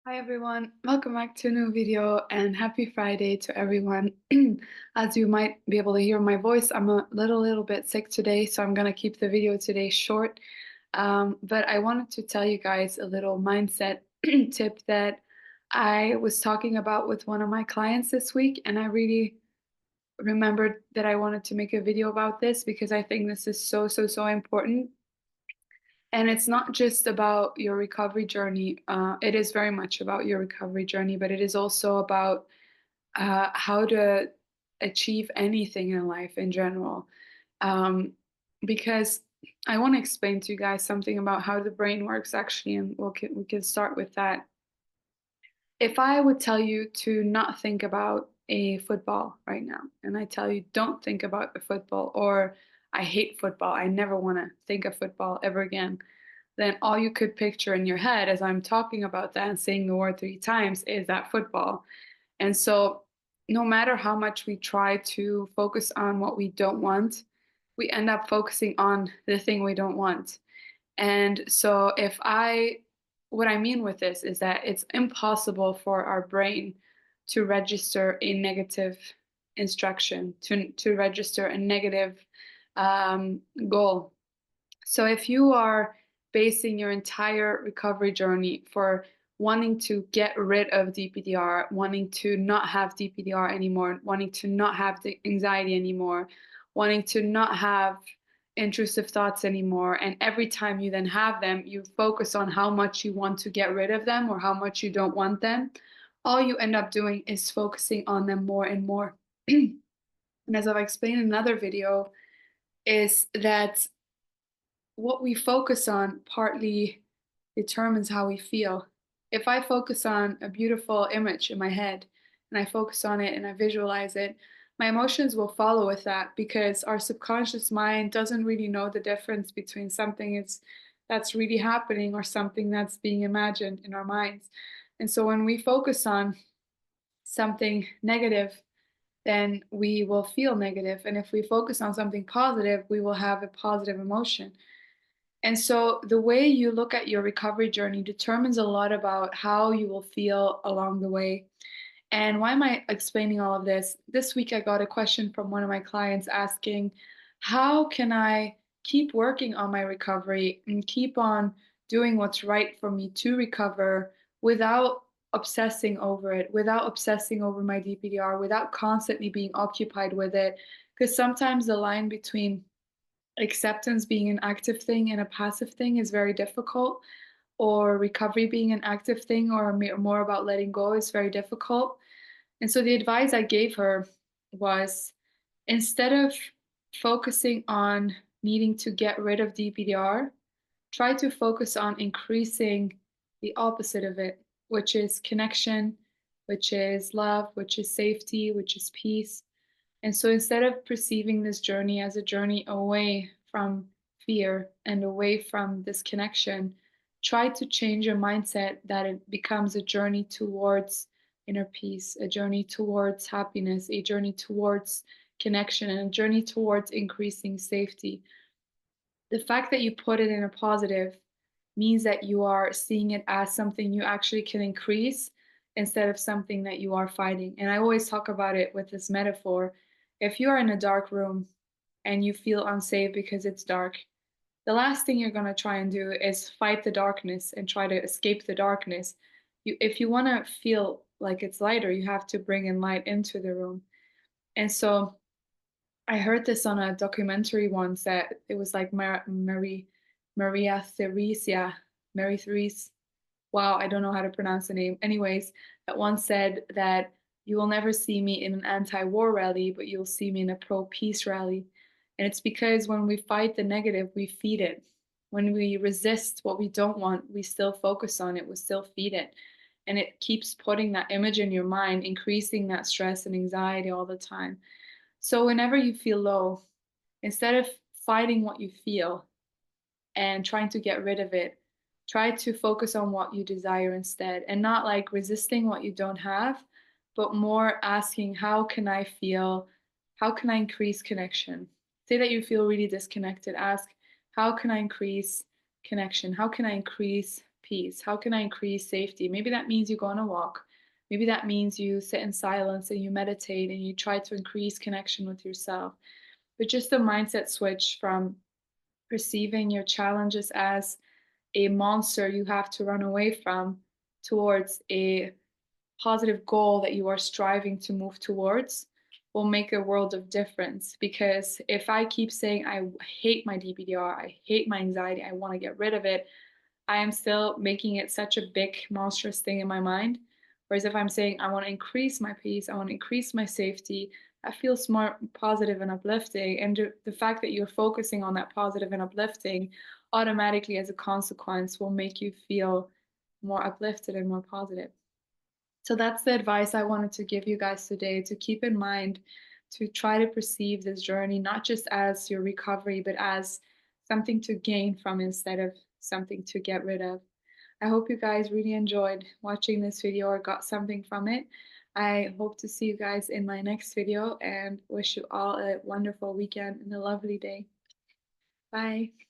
Hi everyone, welcome back to a new video and happy Friday to everyone. As you might be able to hear my voice, I'm a little bit sick today, so I'm gonna keep the video today short. But I wanted to tell you guys a little mindset tip that I was talking about with one of my clients this week, and I really remembered that I wanted to make a video about this because I think this is so important. And it's not just about your recovery journey. It is very much about your recovery journey, but it is also about how to achieve anything in life in general. Um, because I want to explain to you guys something about how the brain works actually, and we can start with that. If I would tell you to not think about a football right now, and I tell you don't think about the football, or I hate football, I never want to think of football ever again, then all you could picture in your head as I'm talking about that and saying the word three times is that football. And so, no matter how much we try to focus on what we don't want, we end up focusing on the thing we don't want. And so, what I mean with this is that it's impossible for our brain to register a negative instruction, to register a negative goal. So if you are basing your entire recovery journey for wanting to get rid of DPDR, wanting to not have DPDR anymore, wanting to not have the anxiety anymore, wanting to not have intrusive thoughts anymore, and every time you then have them, you focus on how much you want to get rid of them or how much you don't want them, all you end up doing is focusing on them more and more. And as I've explained in another video, is that what we focus on partly determines how we feel. If I focus on a beautiful image in my head and I focus on it and I visualize it, my emotions will follow with that because our subconscious mind doesn't really know the difference between that's really happening or something that's being imagined in our minds. And so when we focus on something negative, then we will feel negative. And if we focus on something positive, we will have a positive emotion. And so the way you look at your recovery journey determines a lot about how you will feel along the way. And why am I explaining all of this? This week I got a question from one of my clients asking, how can I keep working on my recovery and keep on doing what's right for me to recover without obsessing over it, without obsessing over my DPDR, without constantly being occupied with it? Because sometimes the line between acceptance being an active thing and a passive thing is very difficult, or recovery being an active thing or more about letting go is very difficult. And so the advice I gave her was, instead of focusing on needing to get rid of DPDR, try to focus on increasing the opposite of it, which is connection, which is love, which is safety, which is peace. And so instead of perceiving this journey as a journey away from fear and away from this connection, try to change your mindset that it becomes a journey towards inner peace, a journey towards happiness, a journey towards connection, and a journey towards increasing safety. The fact that you put it in a positive means that you are seeing it as something you actually can increase instead of something that you are fighting. And I always talk about it with this metaphor. If you are in a dark room and you feel unsafe because it's dark, the last thing you're going to try and do is fight the darkness and try to escape the darkness. If you want to feel like it's lighter, you have to bring in light into the room. And so I heard this on a documentary once, that it was like Maria Theresia, Mary Therese. Wow, I don't know how to pronounce the name. Anyways, that once said that you will never see me in an anti-war rally, but you'll see me in a pro-peace rally. And it's because when we fight the negative, we feed it. When we resist what we don't want, we still focus on it, we still feed it. And it keeps putting that image in your mind, increasing that stress and anxiety all the time. So whenever you feel low, instead of fighting what you feel and trying to get rid of it, try to focus on what you desire instead, and not like resisting what you don't have, but more asking, how can I feel? How can I increase connection? Say that you feel really disconnected. Ask, how can I increase connection? How can I increase peace? How can I increase safety? Maybe that means you go on a walk. Maybe that means you sit in silence and you meditate and you try to increase connection with yourself. But just a mindset switch from perceiving your challenges as a monster you have to run away from towards a positive goal that you are striving to move towards will make a world of difference. Because if I keep saying, I hate my DPDR, I hate my anxiety, I want to get rid of it, I am still making it such a big, monstrous thing in my mind. Whereas if I'm saying, I want to increase my peace, I want to increase my safety, that feels more positive and uplifting. And the fact that you're focusing on that positive and uplifting automatically, as a consequence, will make you feel more uplifted and more positive. So that's the advice I wanted to give you guys today, to keep in mind to try to perceive this journey not just as your recovery, but as something to gain from instead of something to get rid of. I hope you guys really enjoyed watching this video or got something from it. I hope to see you guys in my next video and wish you all a wonderful weekend and a lovely day. Bye.